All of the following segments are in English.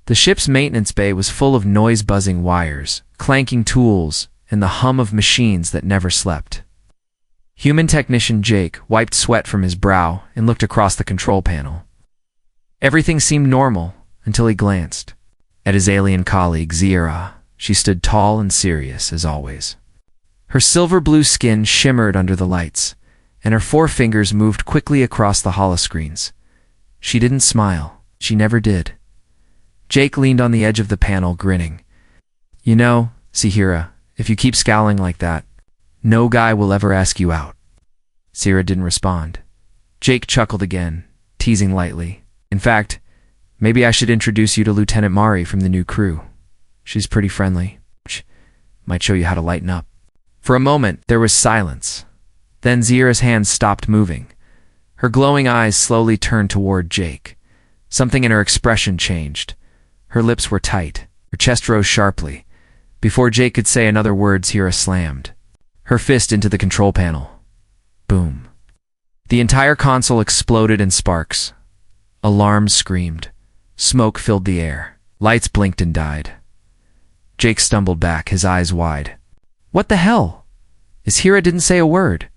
The ship's maintenance bay was full of noise-buzzing wires, clanking tools, and the hum of machines that never slept. Human technician Jake wiped sweat from his brow and looked across the control panel. Everything seemed normal until he glanced at his alien colleague, Zira. She stood tall and serious, as always. Her silver-blue skin shimmered under the lights, and her forefingers moved quickly across the holoscreens. She didn't smile. She never did. Jake leaned on the edge of the panel, grinning. "You know, Zira, if you keep scowling like that, no guy will ever ask you out." Zira didn't respond. Jake chuckled again, teasing lightly. "In fact, maybe I should introduce you to Lieutenant Mari from the new crew. She's pretty friendly. Might show you how to lighten up." For a moment, there was silence. Then Zira's hands stopped moving. Her glowing eyes slowly turned toward Jake. Something in her expression changed. Her lips were tight. Her chest rose sharply. Before Jake could say another word, Zira slammed her fist into the control panel. Boom. The entire console exploded in sparks. Alarms screamed. Smoke filled the air. Lights blinked and died. Jake stumbled back, his eyes wide. "What the hell?" Zira didn't say a word.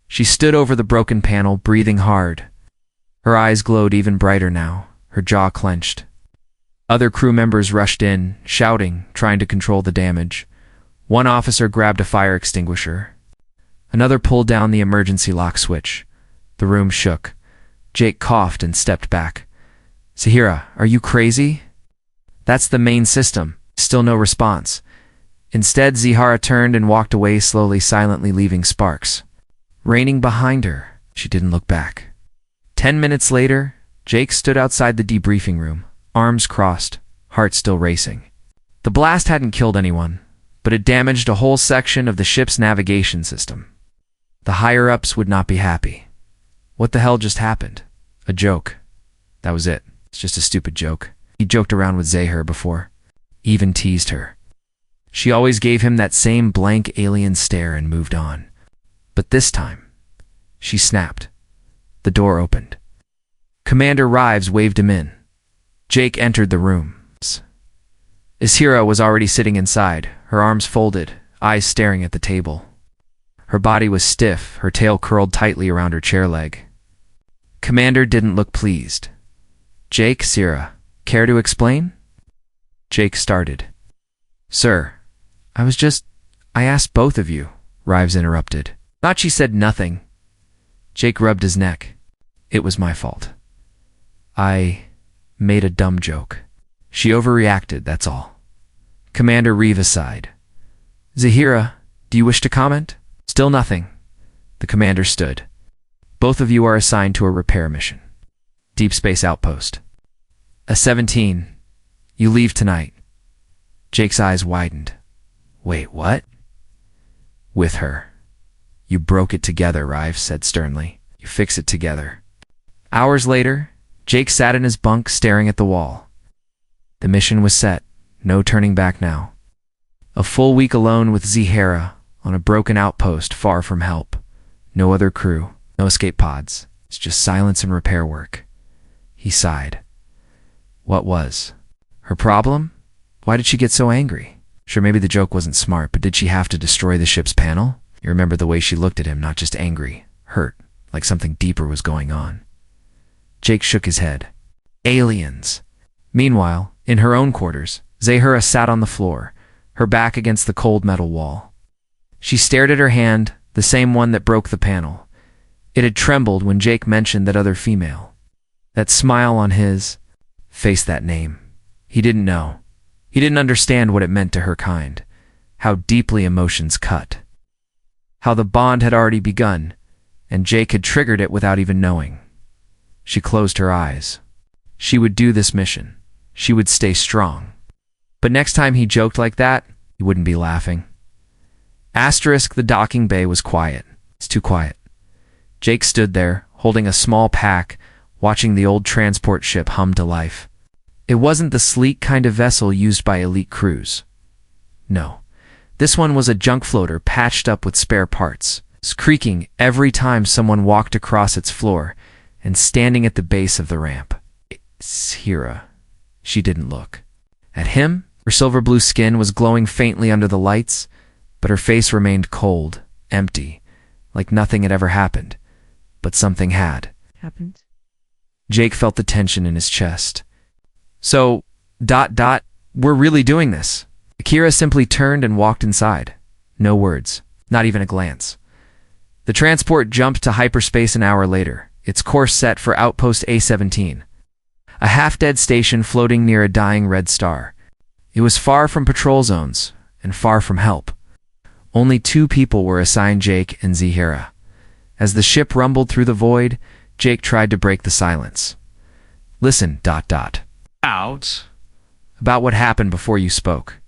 She stood over the broken panel, breathing hard. Her eyes glowed even brighter now, her jaw clenched. Other crew members rushed in, shouting, trying to control the damage. One officer grabbed a fire extinguisher. Another pulled down the emergency lock switch. The room shook. Jake coughed and stepped back. "Zira, are you crazy? That's the main system." Still no response. Instead, Zihara turned and walked away slowly, silently, leaving sparks raining behind her. She didn't look back. 10 minutes later, Jake stood outside the debriefing room, arms crossed, heart still racing. The blast hadn't killed anyone, but it damaged a whole section of the ship's navigation system. The higher-ups would not be happy. What the hell just happened? A joke. That was it. It's just a stupid joke. He joked around with Zahir before. Even teased her. She always gave him that same blank alien stare and moved on. But this time, she snapped. The door opened. Commander Rives waved him in. Jake entered the room. Zahira was already sitting inside, her arms folded, eyes staring at the table. Her body was stiff, her tail curled tightly around her chair leg. Commander didn't look pleased. "Jake, Zahira, care to explain?" Jake started. "Sir, I asked both of you," Rives interrupted. "Thought she said nothing." Jake rubbed his neck. "It was my fault. I made a dumb joke. She overreacted, that's all." Commander Rives sighed. "Zahira, do you wish to comment?" Still nothing. The commander stood. "Both of you are assigned to a repair mission. Deep Space Outpost. A-17. You leave tonight." Jake's eyes widened. "Wait, what?" "With her. You broke it together," Rives said sternly. "You fix it together." Hours later, Jake sat in his bunk staring at the wall. The mission was set. No turning back now. A full week alone with Zahira on a broken outpost far from help. No other crew. No escape pods. It's just silence and repair work. He sighed. What was her problem? Why did she get so angry? Sure, maybe the joke wasn't smart, but did she have to destroy the ship's panel? You remember the way she looked at him, not just angry, hurt, like something deeper was going on. Jake shook his head. Aliens. Meanwhile, in her own quarters, Zahira sat on the floor, her back against the cold metal wall. She stared at her hand, the same one that broke the panel. It had trembled when Jake mentioned that other female. That smile on his face, that name. He didn't know. He didn't understand what it meant to her kind, how deeply emotions cut. How the bond had already begun, and Jake had triggered it without even knowing. She closed her eyes. She would do this mission. She would stay strong. But next time he joked like that, he wouldn't be laughing. Asterisk, the docking bay was quiet. It's too quiet. Jake stood there, holding a small pack, watching the old transport ship hum to life. It wasn't the sleek kind of vessel used by elite crews. No. This one was a junk floater patched up with spare parts, creaking every time someone walked across its floor and standing at the base of the ramp. Zahira. She didn't look. At him, her silver blue skin was glowing faintly under the lights, but her face remained cold, empty, like nothing had ever happened. But something had. Happened? Jake felt the tension in his chest. So, we're really doing this. Akira simply turned and walked inside. No words, not even a glance. The transport jumped to hyperspace an hour later, its course set for Outpost A-17, a half-dead station floating near a dying red star. It was far from patrol zones, and far from help. Only 2 people were assigned, Jake and Zahira. As the ship rumbled through the void, Jake tried to break the silence. Listen, Out. About what happened before you spoke.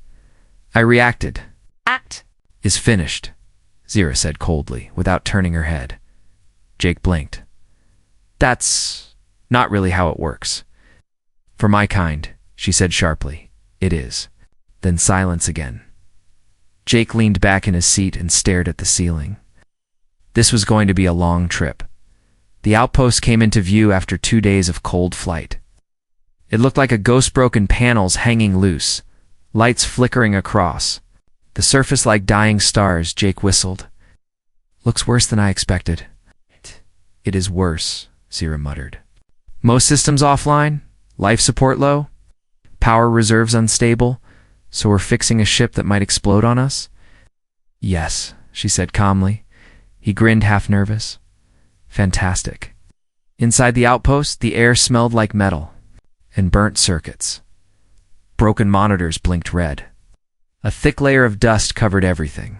I reacted. Act. Is finished, Zahira said coldly, without turning her head. Jake blinked. That's not really how it works. For my kind, she said sharply. It is. Then silence again. Jake leaned back in his seat and stared at the ceiling. This was going to be a long trip. The outpost came into view after 2 days of cold flight. It looked like a ghost, broken panels hanging loose, lights flickering across. The surface like dying stars. Jake whistled. Looks worse than I expected. It is worse, Zahira muttered. Most systems offline, life support low, power reserves unstable, so we're fixing a ship that might explode on us? Yes, she said calmly. He grinned, half nervous. Fantastic. Inside the outpost, the air smelled like metal and burnt circuits. Broken monitors blinked red. A thick layer of dust covered everything.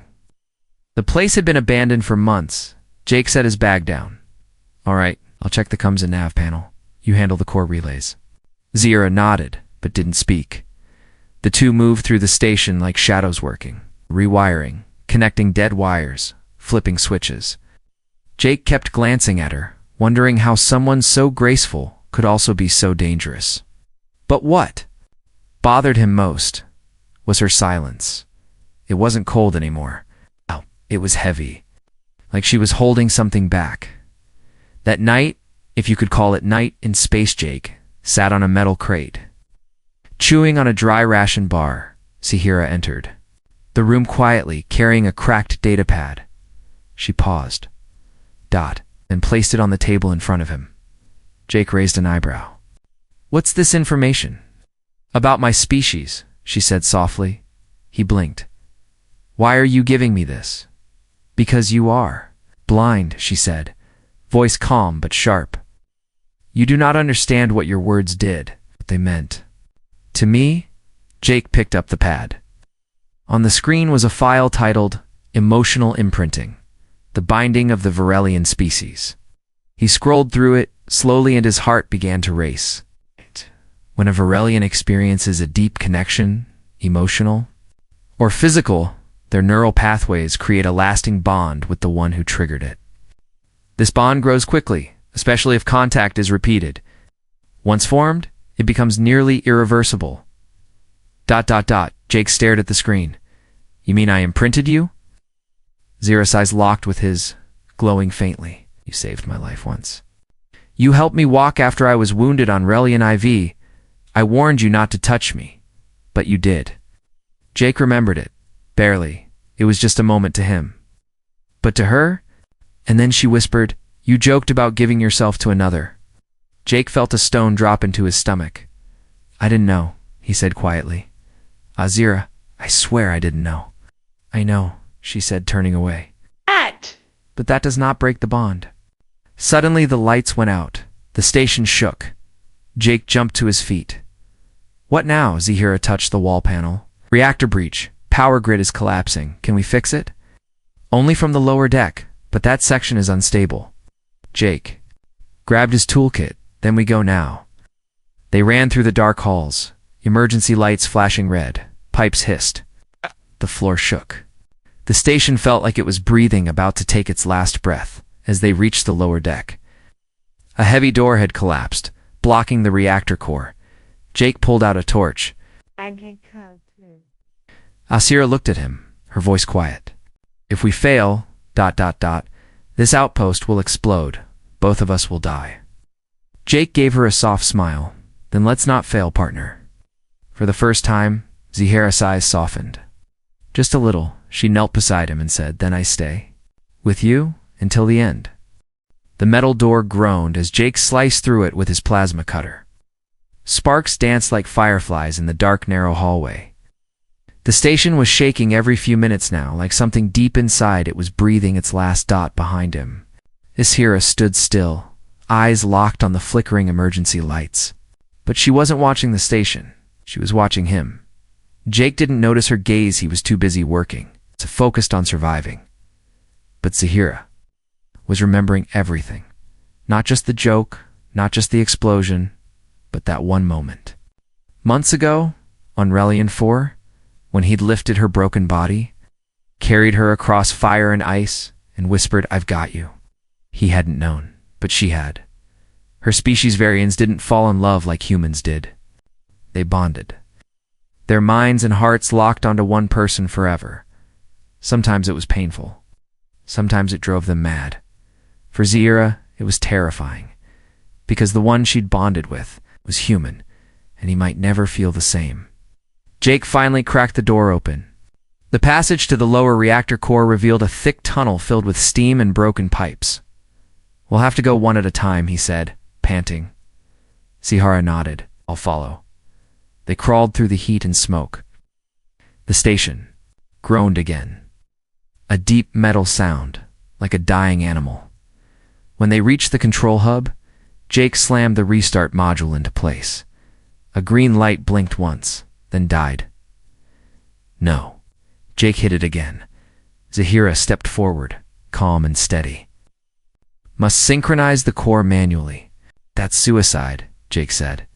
The place had been abandoned for months. Jake set his bag down. All right, I'll check the comms and nav panel. You handle the core relays. Zahira nodded, but didn't speak. The two moved through the station like shadows working, rewiring, connecting dead wires, flipping switches. Jake kept glancing at her, wondering how someone so graceful could also be so dangerous. But what bothered him most was her silence. It wasn't cold anymore. Oh, it was heavy, like she was holding something back. That night, if you could call it night in space, Jake sat on a metal crate. Chewing on a dry ration bar, Zahira entered the room quietly, carrying a cracked data pad. She paused, and placed it on the table in front of him. Jake raised an eyebrow. What's this information? About my species, she said softly. He blinked. Why are you giving me this? Because you are blind, she said, voice calm but sharp. You do not understand what your words did, what they meant. To me, Jake picked up the pad. On the screen was a file titled Emotional Imprinting, the Binding of the Varelian Species. He scrolled through it slowly and his heart began to race. When a Varelian experiences a deep connection, emotional or physical, their neural pathways create a lasting bond with the one who triggered it. This bond grows quickly, especially if contact is repeated. Once formed, it becomes nearly irreversible. Jake stared at the screen. You mean I imprinted you? Zahira's eyes locked with his, glowing faintly. You saved my life once. You helped me walk after I was wounded on Relian IV. I warned you not to touch me, but you did. Jake remembered it. Barely. It was just a moment to him. But to her? And then she whispered, you joked about giving yourself to another. Jake felt a stone drop into his stomach. I didn't know, he said quietly. Zahira, I swear I didn't know. I know, she said, turning away. But that does not break the bond. Suddenly the lights went out. The station shook. Jake jumped to his feet. What now? Zahira touched the wall panel. Reactor breach. Power grid is collapsing. Can we fix it? Only from the lower deck, but that section is unstable. Jake grabbed his toolkit. Then we go now. They ran through the dark halls. Emergency lights flashing red. Pipes hissed. The floor shook. The station felt like it was breathing, about to take its last breath, as they reached the lower deck. A heavy door had collapsed, blocking the reactor core. Jake pulled out a torch. Zahira looked at him, her voice quiet. If we fail, this outpost will explode. Both of us will die. Jake gave her a soft smile. Then let's not fail, partner. For the first time, Zahira's eyes softened. Just a little, she knelt beside him and said, "Then I stay. With you until the end." The metal door groaned as Jake sliced through it with his plasma cutter. Sparks danced like fireflies in the dark, narrow hallway. The station was shaking every few minutes now, like something deep inside it was breathing its last dot behind him. Zahira stood still, eyes locked on the flickering emergency lights. But she wasn't watching the station. She was watching him. Jake didn't notice her gaze. He was too busy working, so focused on surviving. But Zahira was remembering everything. Not just the joke, not just the explosion, but that one moment. Months ago, on Relian 4, when he'd lifted her broken body, carried her across fire and ice, and whispered, "I've got you." He hadn't known, but she had. Her species variants didn't fall in love like humans did. They bonded. Their minds and hearts locked onto one person forever. Sometimes it was painful. Sometimes it drove them mad. For Zahira, it was terrifying, because the one she'd bonded with was human, and he might never feel the same. Jake finally cracked the door open. The passage to the lower reactor core revealed a thick tunnel filled with steam and broken pipes. "We'll have to go one at a time," he said, panting. Zahira nodded. "I'll follow." They crawled through the heat and smoke. The station groaned again. A deep metal sound, like a dying animal. When they reached the control hub, Jake slammed the restart module into place. A green light blinked once, then died. No. Jake hit it again. Zahira stepped forward, calm and steady. "Must synchronize the core manually." "That's suicide," Jake said.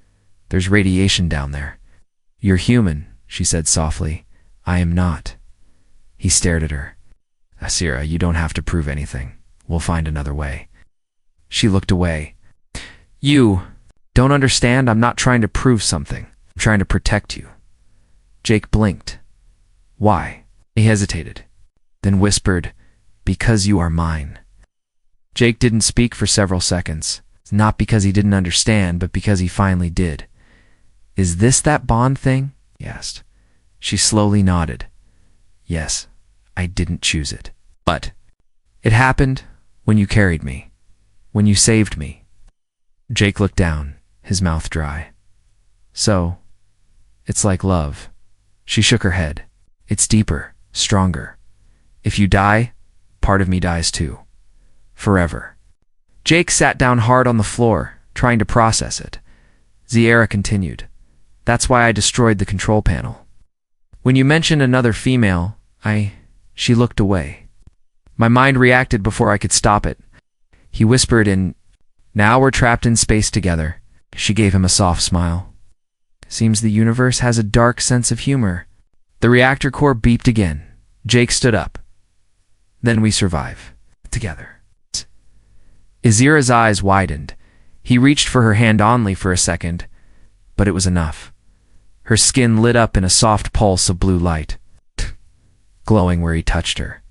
"There's radiation down there." "You're human," she said softly. "I am not." He stared at her. "Zahira, you don't have to prove anything. We'll find another way." She looked away. "You don't understand. I'm not trying to prove something. I'm trying to protect you." Jake blinked. "Why?" He hesitated, then whispered, "Because you are mine." Jake didn't speak for several seconds, not because he didn't understand, but because he finally did. "Is this that bond thing?" he asked. She slowly nodded. "Yes, I didn't choose it. But it happened when you carried me. When you saved me." Jake looked down, his mouth dry. "So, it's like love." She shook her head. "It's deeper, stronger. If you die, part of me dies too. Forever." Jake sat down hard on the floor, trying to process it. Zahira continued. "That's why I destroyed the control panel. When you mentioned another female, She looked away. My mind reacted before I could stop it. He whispered in, "Now we're trapped in space together." She gave him a soft smile. "Seems the universe has a dark sense of humor." The reactor core beeped again. Jake stood up. "Then we survive. Together." Zahira's eyes widened. He reached for her hand only for a second, but it was enough. Her skin lit up in a soft pulse of blue light, glowing where he touched her.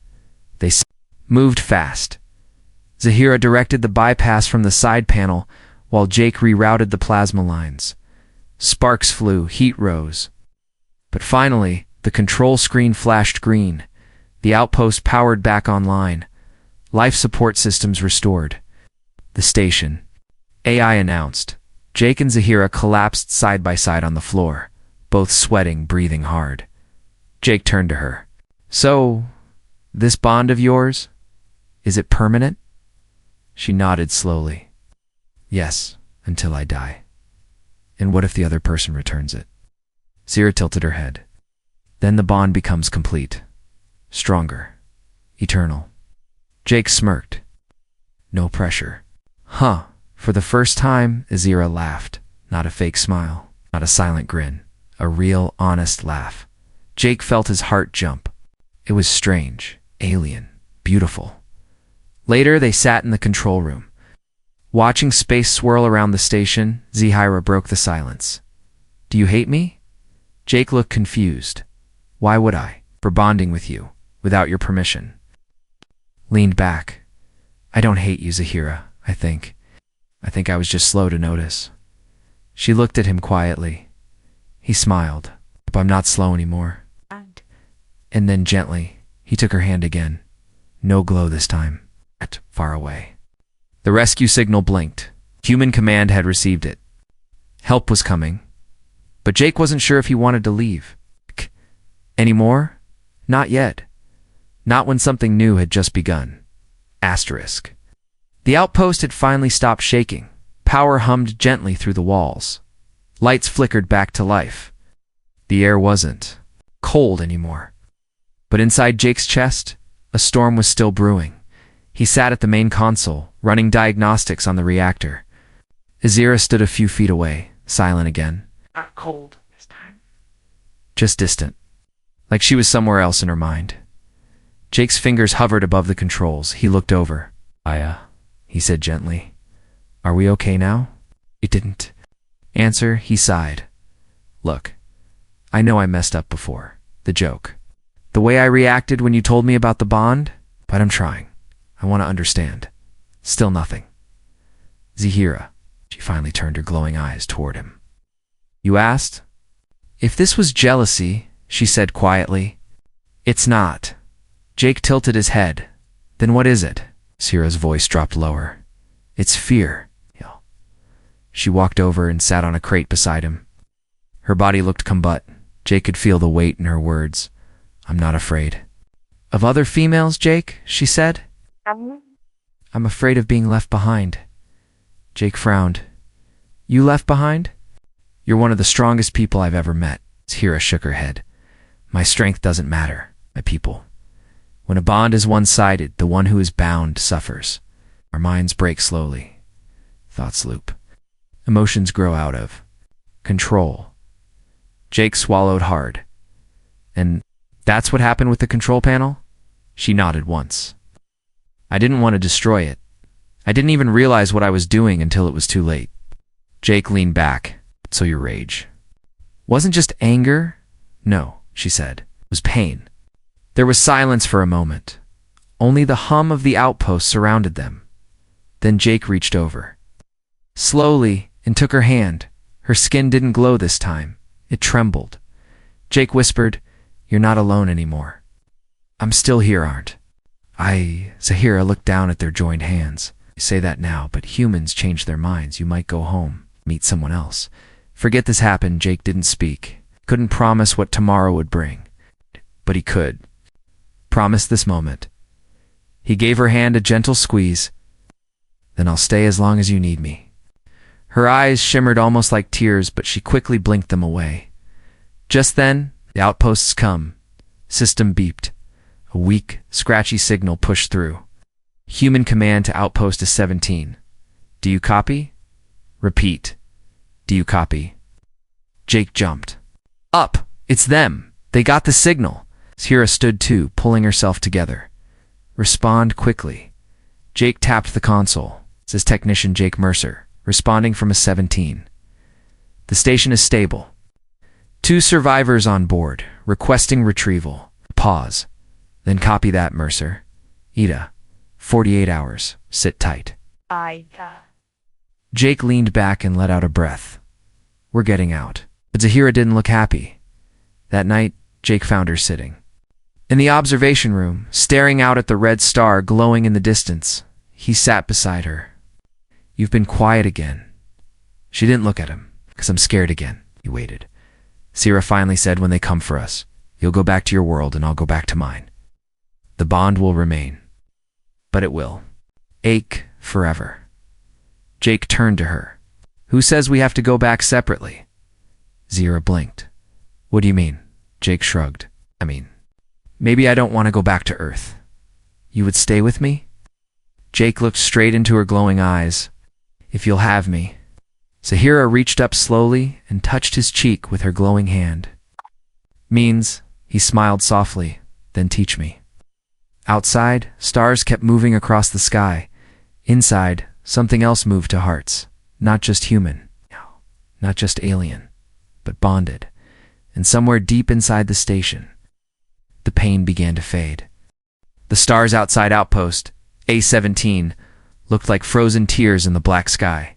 They moved fast. Zahira directed the bypass from the side panel, while Jake rerouted the plasma lines. Sparks flew, heat rose. But finally, the control screen flashed green. The outpost powered back online. Life support systems restored. The station. AI announced. Jake and Zahira collapsed side by side on the floor, both sweating, breathing hard. Jake turned to her. "So, this bond of yours, is it permanent?" She nodded slowly. "Yes, until I die." "And what if the other person returns it?" Zahira tilted her head. "Then the bond becomes complete. Stronger. Eternal." Jake smirked. "No pressure." "Huh." For the first time, Zahira laughed. Not a fake smile, not a silent grin. A real, honest laugh. Jake felt his heart jump. It was strange, alien, beautiful. Later, they sat in the control room. Watching space swirl around the station, Zahira broke the silence. "Do you hate me?" Jake looked confused. "Why would I? For bonding with you, without your permission." Leaned back. "I don't hate you, Zahira, I think I was just slow to notice." She looked at him quietly. He smiled. But I'm not slow anymore. And then gently, he took her hand again. No glow this time. Far away. The rescue signal blinked. Human command had received it. Help was coming. But Jake wasn't sure if he wanted to leave. Anymore? Not yet. Not when something new had just begun. Asterisk. The outpost had finally stopped shaking. Power hummed gently through the walls. Lights flickered back to life. The air wasn't cold anymore. But inside Jake's chest, a storm was still brewing. He sat at the main console, running diagnostics on the reactor. Azira stood a few feet away, silent again. Not cold this time. Just distant. Like she was somewhere else in her mind. Jake's fingers hovered above the controls. He looked over. Aya, he said gently. Are we okay now? It didn't answer. He sighed. Look, I know I messed up before. The joke. The way I reacted when you told me about the bond? But I'm trying. I want to understand. Still nothing. Zahira. She finally turned her glowing eyes toward him. You asked? If this was jealousy, she said quietly. It's not. Jake tilted his head. Then what is it? Zahira's voice dropped lower. It's fear. She walked over and sat on a crate beside him. Her body looked combut. Jake could feel the weight in her words. I'm not afraid. Of other females, Jake? She said. I'm afraid of being left behind. Jake frowned. You left behind? You're one of the strongest people I've ever met. Zahira shook her head. My strength doesn't matter, my people. When a bond is one-sided, the one who is bound suffers. Our minds break slowly. Thoughts loop. Emotions grow out of control. Jake swallowed hard. And that's what happened with the control panel? She nodded once. I didn't want to destroy it. I didn't even realize what I was doing until it was too late. Jake leaned back. So your rage wasn't just anger? No, she said. It was pain. There was silence for a moment. Only the hum of the outpost surrounded them. Then Jake reached over. Slowly, and took her hand. Her skin didn't glow this time. It trembled. Jake whispered, You're not alone anymore. I'm still here, aren't I? Zahira looked down at their joined hands. You say that now, but humans change their minds. You might go home, meet someone else. Forget this happened. Jake didn't speak. Couldn't promise what tomorrow would bring. But he could. Promise this moment. He gave her hand a gentle squeeze. Then I'll stay as long as you need me. Her eyes shimmered almost like tears, but she quickly blinked them away. Just then, the outposts come. System beeped. A weak, scratchy signal pushed through. Human command to outpost is 17. Do you copy? Repeat. Do you copy? Jake jumped. Up! It's them! They got the signal! Zahira stood too, pulling herself together. Respond quickly. Jake tapped the console. Says Technician Jake Mercer, responding from a 17. The station is stable. 2 survivors on board, requesting retrieval. Pause. Then copy that, Mercer. Ida, 48 hours. Sit tight. Jake leaned back and let out a breath. We're getting out. But Zahira didn't look happy. That night, Jake found her sitting in the observation room, staring out at the red star glowing in the distance. He sat beside her. You've been quiet again. She didn't look at him. Because I'm scared again. He waited. Zahira finally said, when they come for us, you'll go back to your world and I'll go back to mine. The bond will remain. But it will ache forever. Jake turned to her. Who says we have to go back separately? Zahira blinked. What do you mean? Jake shrugged. I mean, maybe I don't want to go back to Earth. You would stay with me? Jake looked straight into her glowing eyes. If you'll have me. Zahira reached up slowly and touched his cheek with her glowing hand. Means, he smiled softly, then teach me. Outside, stars kept moving across the sky. Inside, something else moved to hearts. Not just human. Not just alien. But bonded. And somewhere deep inside the station, the pain began to fade. The stars outside Outpost, A-17, looked like frozen tears in the black sky.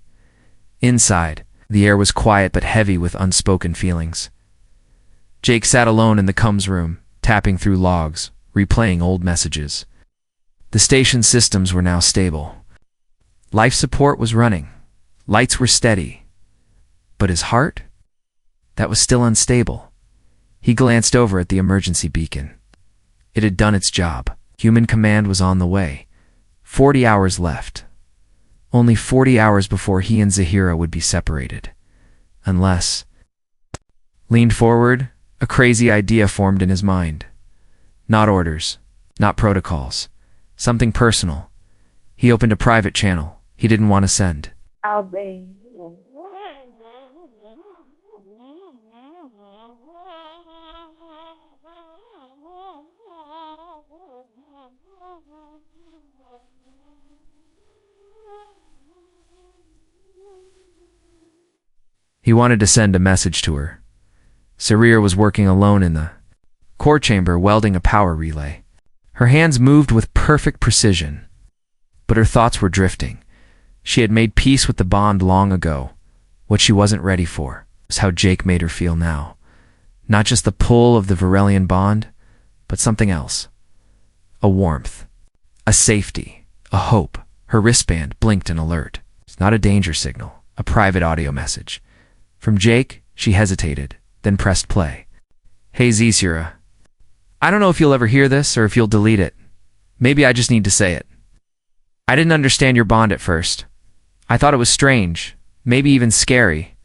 Inside, the air was quiet but heavy with unspoken feelings. Jake sat alone in the comms room, tapping through logs, replaying old messages. The station systems were now stable. Life support was running. Lights were steady. But his heart? That was still unstable. He glanced over at the emergency beacon. It had done its job. Human command was on the way. 40 hours left. Only 40 hours before he and Zahira would be separated. Unless... Leaned forward, a crazy idea formed in his mind. Not orders, not protocols. Something personal. He opened a private channel he didn't want to send. I'll be. He wanted to send a message to her. Sarir was working alone in the core chamber welding a power relay. Her hands moved with perfect precision, but her thoughts were drifting. She had made peace with the bond long ago. What she wasn't ready for was how Jake made her feel now. Not just the pull of the Varelian bond, but something else. A warmth, a safety, a hope. Her wristband blinked an alert. It's not a danger signal, a private audio message. From Jake, she hesitated, then pressed play. Hey Zahira, I don't know if you'll ever hear this or if you'll delete it. Maybe I just need to say it. I didn't understand your bond at first. I thought it was strange, maybe even scary.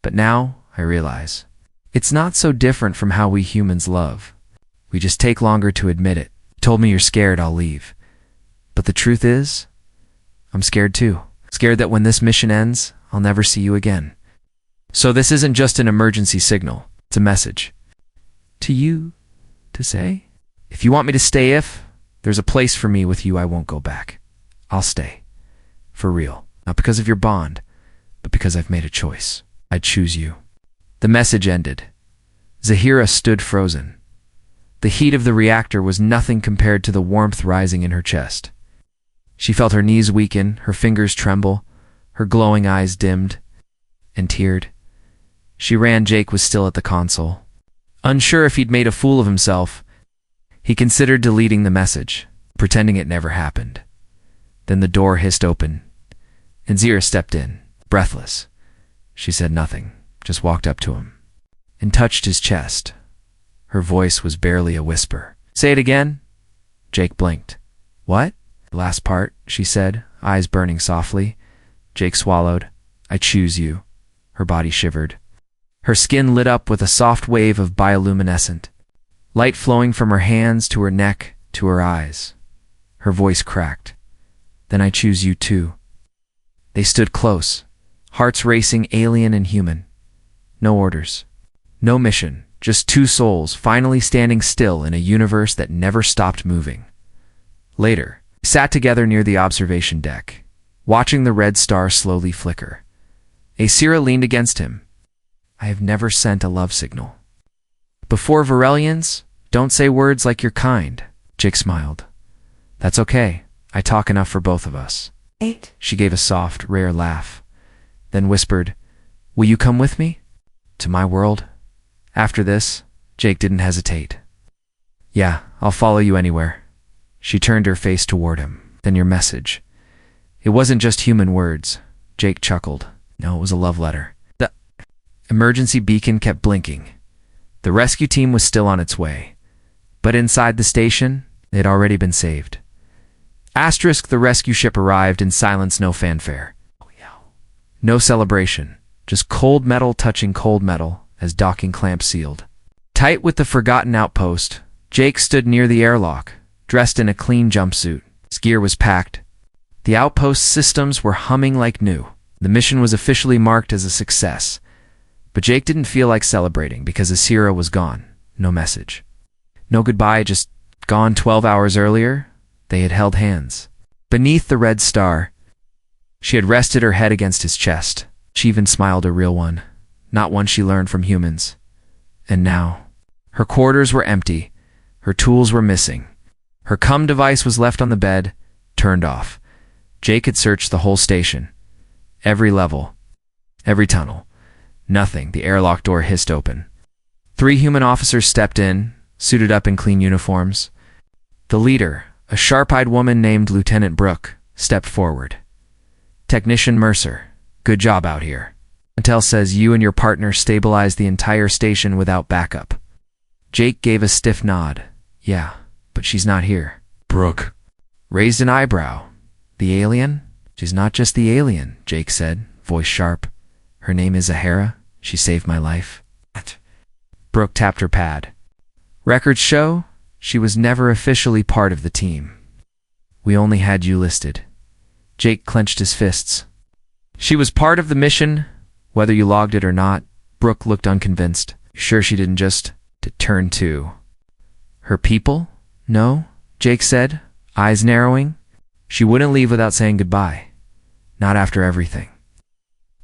But now I realize it's not so different from how we humans love. We just take longer to admit it. You told me you're scared I'll leave. But the truth is, I'm scared too. Scared that when this mission ends, I'll never see you again. So this isn't just an emergency signal. It's a message. To you, to say? If you want me to stay, there's a place for me with you, I won't go back. I'll stay. For real. Not because of your bond, but because I've made a choice. I'd choose you. The message ended. Zahira stood frozen. The heat of the reactor was nothing compared to the warmth rising in her chest. She felt her knees weaken, her fingers tremble, her glowing eyes dimmed, and teared. She ran. Jake was still at the console. Unsure if he'd made a fool of himself, he considered deleting the message, pretending it never happened. Then the door hissed open, and Zahira stepped in, breathless. She said nothing, just walked up to him and touched his chest. Her voice was barely a whisper. Say it again? Jake blinked. What? The last part, she said, eyes burning softly. Jake swallowed. I choose you. Her body shivered. Her skin lit up with a soft wave of bioluminescent, light flowing from her hands to her neck to her eyes. Her voice cracked. Then I choose you too. They stood close, hearts racing, alien and human. No orders. No mission. Just two souls finally standing still in a universe that never stopped moving. Later, they sat together near the observation deck, watching the red star slowly flicker. Zahira leaned against him. I have never sent a love signal. Before Varelians, don't say words like you're kind. Jake smiled. That's okay. I talk enough for both of us. She gave a soft, rare laugh, then whispered, will you come with me? To my world? After this, Jake didn't hesitate. Yeah, I'll follow you anywhere. She turned her face toward him. Then your message. It wasn't just human words. Jake chuckled. No, it was a love letter. The emergency beacon kept blinking. The rescue team was still on its way. But inside the station, it had already been saved. Asterisk, the rescue ship arrived in silence, no fanfare. No celebration, just cold metal touching cold metal as docking clamps sealed. Tight with the forgotten outpost, Jake stood near the airlock, dressed in a clean jumpsuit. His gear was packed. The outpost systems were humming like new. The mission was officially marked as a success. But Jake didn't feel like celebrating because Zahira was gone. No message. No goodbye, just gone 12 hours earlier. They had held hands. Beneath the red star, she had rested her head against his chest. She even smiled, a real one, not one she learned from humans. And now, her quarters were empty. Her tools were missing. Her comm device was left on the bed, turned off. Jake had searched the whole station. Every level. Every tunnel. Nothing. The airlock door hissed open. 3 human officers stepped in, suited up in clean uniforms. The leader, a sharp-eyed woman named Lieutenant Brooke, stepped forward. Technician Mercer, good job out here. Intel says you and your partner stabilized the entire station without backup. Jake gave a stiff nod. Yeah, but she's not here. Brooke Raised an eyebrow. The alien? She's not just the alien, Jake said, voice sharp. Her name is Zahara. She saved my life. Brooke tapped her pad. Records show she was never officially part of the team. We only had you listed. Jake clenched his fists. She was part of the mission, whether you logged it or not. Brooke looked unconvinced. Sure she didn't just turn to. Her people? No, Jake said, eyes narrowing. She wouldn't leave without saying goodbye. Not after everything.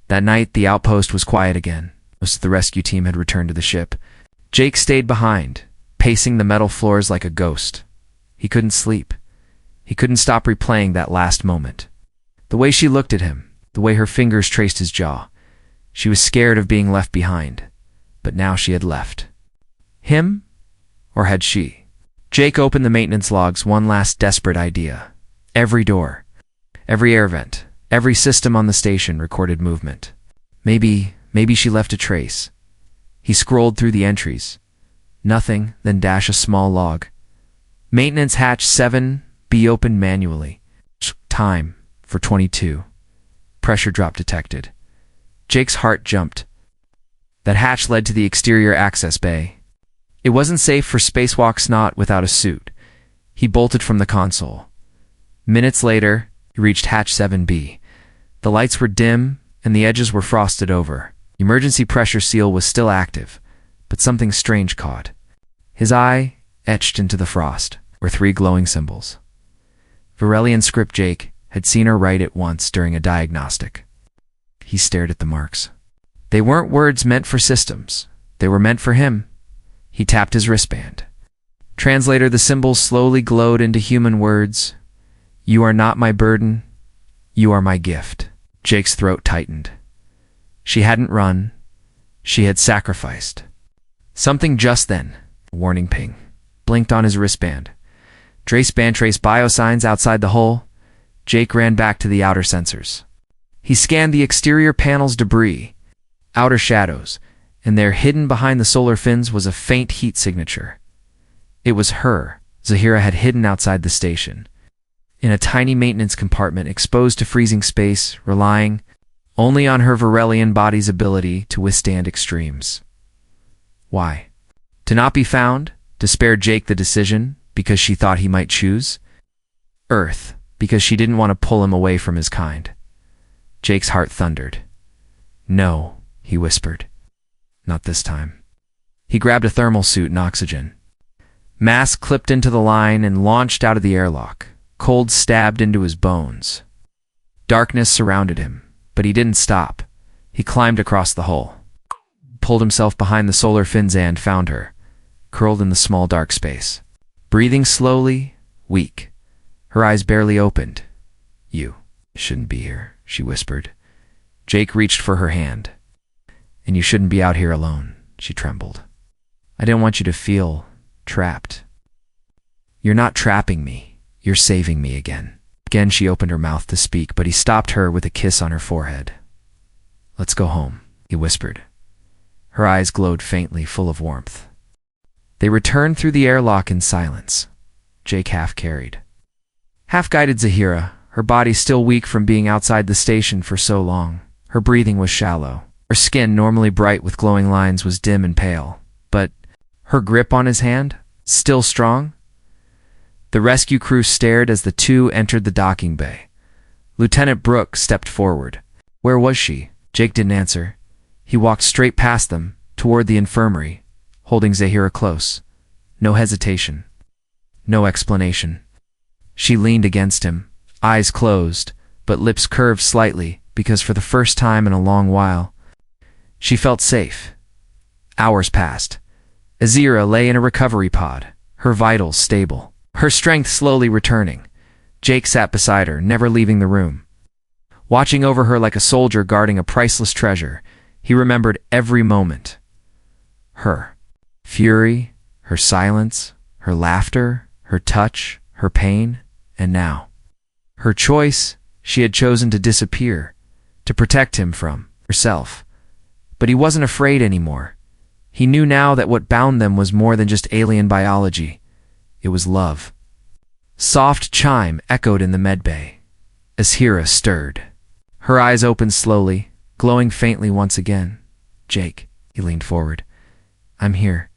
That night, the outpost was quiet again. Most of the rescue team had returned to the ship. Jake stayed behind, pacing the metal floors like a ghost. He couldn't sleep. He couldn't stop replaying that last moment. The way she looked at him, the way her fingers traced his jaw. She was scared of being left behind. But now she had left. Him? Or had she? Jake opened the maintenance logs, one last desperate idea. Every door, every air vent, every system on the station recorded movement. Maybe she left a trace. He scrolled through the entries. Nothing, then dash a small log. Maintenance hatch 7, be opened manually. Time, 4:22. Pressure drop detected. Jake's heart jumped. That hatch led to the exterior access bay. It wasn't safe for spacewalks not without a suit. He bolted from the console. Minutes later, he reached hatch 7B. The lights were dim, and the edges were frosted over. The emergency pressure seal was still active, but something strange caught. His eye, etched into the frost, were 3 glowing symbols. Varelian script. Jake had seen her write it once during a diagnostic. He stared at the marks. They weren't words meant for systems. They were meant for him. He tapped his wristband. Translator, the symbols slowly glowed into human words. You are not my burden. You are my gift. Jake's throat tightened. She hadn't run. She had sacrificed. Something just then, a warning ping, blinked on his wristband. Trace biosigns outside the hull. Jake ran back to the outer sensors. He scanned the exterior panel's debris, outer shadows, and there, hidden behind the solar fins, was a faint heat signature. It was her. Zahara had hidden outside the station, in a tiny maintenance compartment exposed to freezing space, relying only on her Varelian body's ability to withstand extremes. Why? To not be found? To spare Jake the decision, because she thought he might choose? Earth, because she didn't want to pull him away from his kind. Jake's heart thundered. No, he whispered. Not this time. He grabbed a thermal suit and oxygen. Mask clipped into the line and launched out of the airlock. Cold stabbed into his bones. Darkness surrounded him, but he didn't stop. He climbed across the hull, pulled himself behind the solar fins and found her, curled in the small dark space. Breathing slowly, weak. Her eyes barely opened. You shouldn't be here, she whispered. Jake reached for her hand. And you shouldn't be out here alone, she trembled. I didn't want you to feel trapped. You're not trapping me. You're saving me again. Again she opened her mouth to speak, but he stopped her with a kiss on her forehead. Let's go home, he whispered. Her eyes glowed faintly, full of warmth. They returned through the airlock in silence. Jake half-carried. Half-guided Zahara, her body still weak from being outside the station for so long. Her breathing was shallow. Her skin, normally bright with glowing lines, was dim and pale. But her grip on his hand, still strong? The rescue crew stared as the two entered the docking bay. Lieutenant Brooke stepped forward. Where was she? Jake didn't answer. He walked straight past them, toward the infirmary, holding Zahara close. No hesitation. No explanation. She leaned against him, eyes closed, but lips curved slightly, because for the first time in a long while, she felt safe. Hours passed. Zahara lay in a recovery pod, her vitals stable, her strength slowly returning. Jake sat beside her, never leaving the room. Watching over her like a soldier guarding a priceless treasure, he remembered every moment. Her. fury, her silence, her laughter, her touch, her pain, and now her choice. She had chosen to disappear, to protect him from herself. But he wasn't afraid anymore. He knew now that what bound them was more than just alien biology. It was love. Soft chime echoed in the medbay as Hera stirred. Her eyes opened slowly, glowing faintly once again. "Jake," he leaned forward. "I'm here."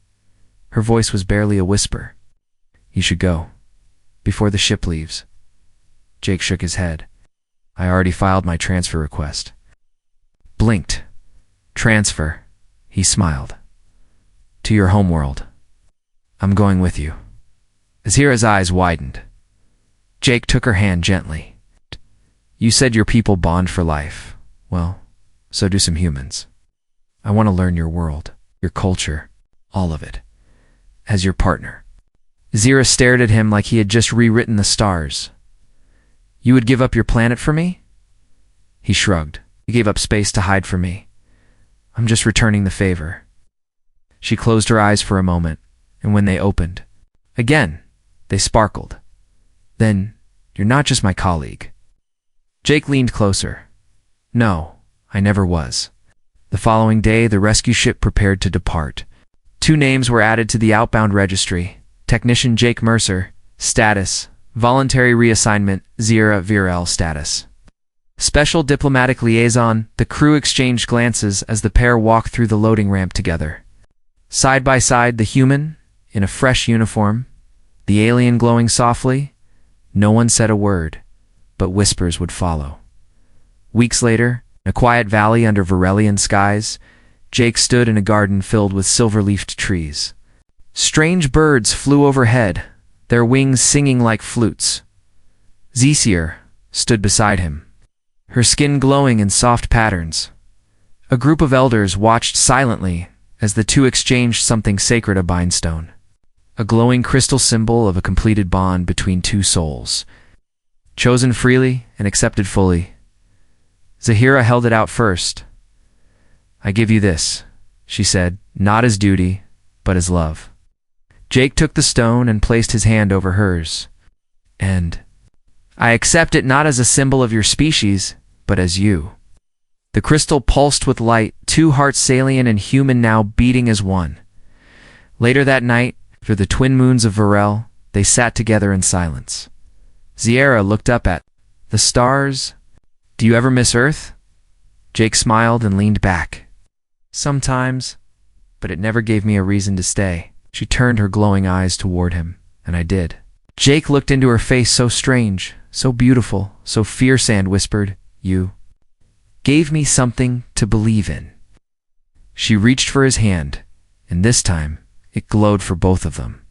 Her voice was barely a whisper. "You should go, before the ship leaves." Jake shook his head. "I already filed my transfer request." Blinked. "Transfer," he smiled. "To your homeworld. I'm going with you." As Hera's eyes widened, Jake took her hand gently. "You said your people bond for life. Well, so do some humans. I want to learn your world, your culture, all of it, as your partner." Zira stared at him like he had just rewritten the stars. "You would give up your planet for me?" He shrugged. "You gave up space to hide from me. I'm just returning the favor." She closed her eyes for a moment, and when they opened, again, they sparkled. "Then, you're not just my colleague." Jake leaned closer. "No, I never was." The following day, the rescue ship prepared to depart. 2 names were added to the outbound registry. Technician Jake Mercer, status, voluntary reassignment, Zira Virel status. Special diplomatic liaison. The crew exchanged glances as the pair walked through the loading ramp together. Side by side, the human, in a fresh uniform, the alien glowing softly. No one said a word, but whispers would follow. Weeks later, in a quiet valley under Virelian skies, Jake stood in a garden filled with silver-leafed trees. Strange birds flew overhead, their wings singing like flutes. Zisir stood beside him, her skin glowing in soft patterns. A group of elders watched silently as the two exchanged something sacred, a bindstone, a glowing crystal symbol of a completed bond between 2 souls, chosen freely and accepted fully. Zahira held it out first. "I give you this," she said, "not as duty, but as love." Jake took the stone and placed his hand over hers. "And I accept it not as a symbol of your species, but as you." The crystal pulsed with light, 2 hearts, alien and human, now beating as one. Later that night, through the twin moons of Virel, they sat together in silence. Zira looked up at the stars. "Do you ever miss Earth?" Jake smiled and leaned back. "Sometimes, but it never gave me a reason to stay." She turned her glowing eyes toward him, and I did. Jake looked into her face, so strange, so beautiful, so fierce, and whispered, "You gave me something to believe in." She reached for his hand, and this time it glowed for both of them.